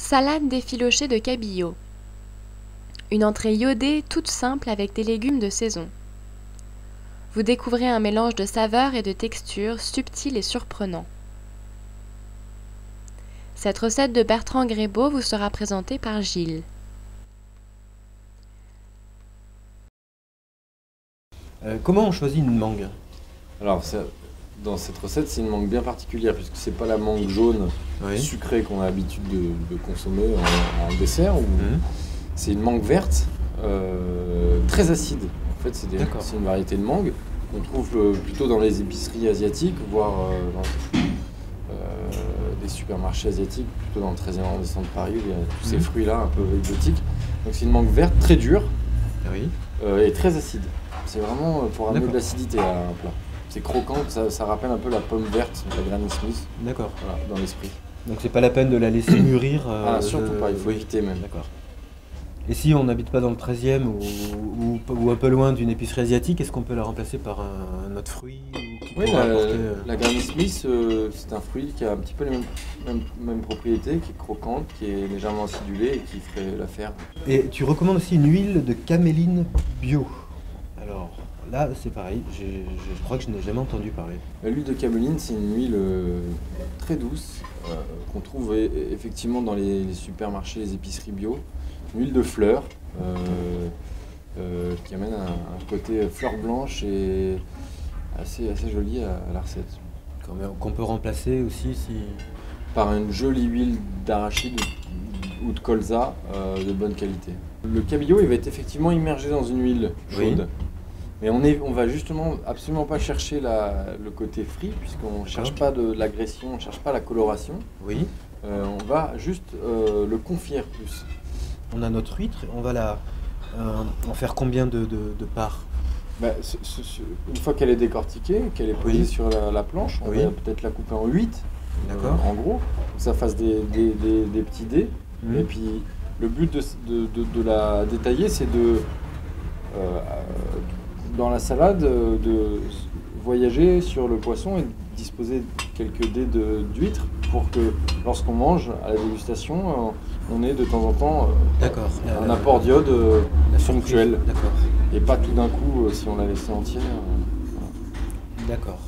Salade d'effiloché de cabillaud. Une entrée iodée toute simple avec des légumes de saison. Vous découvrez un mélange de saveurs et de textures subtil et surprenant. Cette recette de Bertrand Grébeau vous sera présentée par Gilles. Comment on choisit une mangue? Alors, dans cette recette, c'est une mangue bien particulière, puisque c'est pas la mangue jaune sucrée qu'on a l'habitude de consommer en dessert. C'est une mangue verte, très acide. En fait, c'est une variété de mangue qu'on trouve plutôt dans les épiceries asiatiques, voire dans des supermarchés asiatiques, plutôt dans le 13e arrondissement de Paris, où il y a tous ces fruits-là un peu exotiques. Donc c'est une mangue verte très dure et très acide. C'est vraiment pour amener de l'acidité à un plat. C'est croquant, ça rappelle un peu la pomme verte, la Granny Smith. D'accord. Voilà, dans l'esprit. Donc c'est pas la peine de la laisser mûrir. Surtout pas, il faut éviter même. D'accord. Et si on n'habite pas dans le 13e ou un peu loin d'une épicerie asiatique, est-ce qu'on peut la remplacer par un autre fruit la Granny Smith, c'est un fruit qui a un petit peu les mêmes propriétés, qui est croquante, qui est légèrement acidulée et qui ferait l'affaire. Et tu recommandes aussi une huile de caméline bio. Alors là, c'est pareil, je crois que je n'ai jamais entendu parler. L'huile de caméline, c'est une huile très douce qu'on trouve effectivement dans les supermarchés, les épiceries bio. Une huile de fleurs qui amène un côté fleur blanche et assez joli à la recette. Qu'on peut remplacer aussi par une jolie huile d'arachide ou de colza de bonne qualité. Le cabillaud, il va être effectivement immergé dans une huile chaude. Mais on va justement absolument pas chercher le côté frit, puisqu'on ne cherche pas de l'agression, on ne cherche pas la coloration. On va juste le confire plus. On a notre huître, on va en faire combien de parts? Une fois qu'elle est décortiquée, qu'elle est posée sur la planche, on va peut-être la couper en 8, en gros, pour que ça fasse des petits dés. Et puis le but de la détailler, c'est dans la salade, de voyager sur le poisson et disposer quelques dés d'huître pour que lorsqu'on mange à la dégustation, on ait de temps en temps un apport d'iode ponctuel. Et pas tout d'un coup si on l'a laissé entière. D'accord.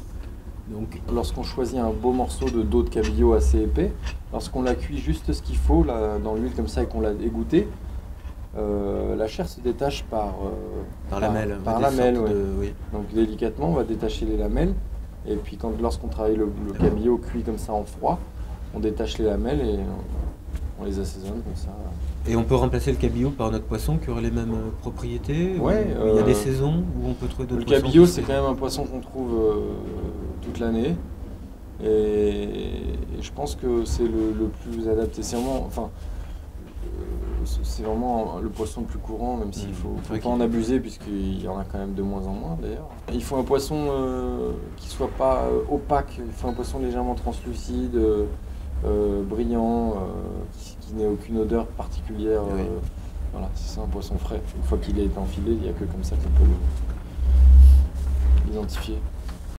Donc, lorsqu'on choisit un beau morceau de dos de cabillaud assez épais, lorsqu'on la cuit juste ce qu'il faut dans l'huile comme ça et qu'on l'a égouttée, la chair se détache par lamelles. Donc délicatement, on va détacher les lamelles. Et puis lorsqu'on travaille le cabillaud cuit comme ça en froid, on détache les lamelles et on les assaisonne comme ça. Et on peut remplacer le cabillaud par notre poisson qui aurait les mêmes propriétés? Il y a des saisons où on peut trouver d'autres poissons? Le cabillaud, c'est quand même un poisson qu'on trouve toute l'année. Et je pense que c'est le plus adapté. C'est vraiment le poisson le plus courant, même s'il faut pas en abuser, puisqu'il y en a quand même de moins en moins d'ailleurs. Il faut un poisson qui soit pas opaque, il faut un poisson légèrement translucide, brillant, qui n'ait aucune odeur particulière. Voilà, c'est un poisson frais. Une fois qu'il est enfilé, il n'y a que comme ça qu'on peut l'identifier.